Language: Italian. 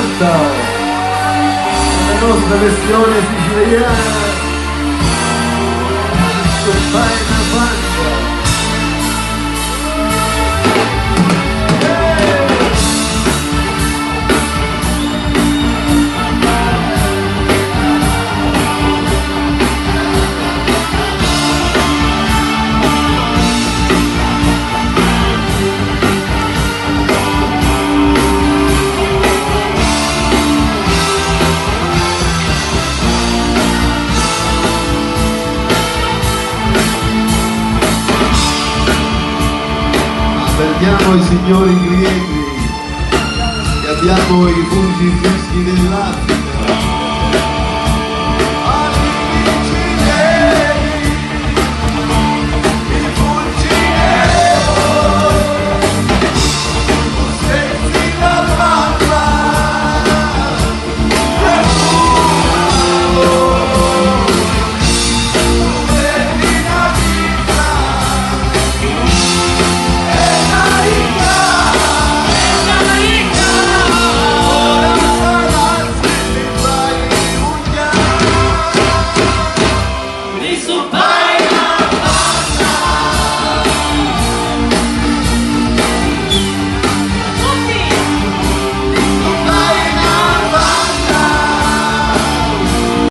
Santa, la nostra versione siciliana, fai una pancia. Avvertiamo i signori clienti che abbiamo i punti fischi dell'Africa.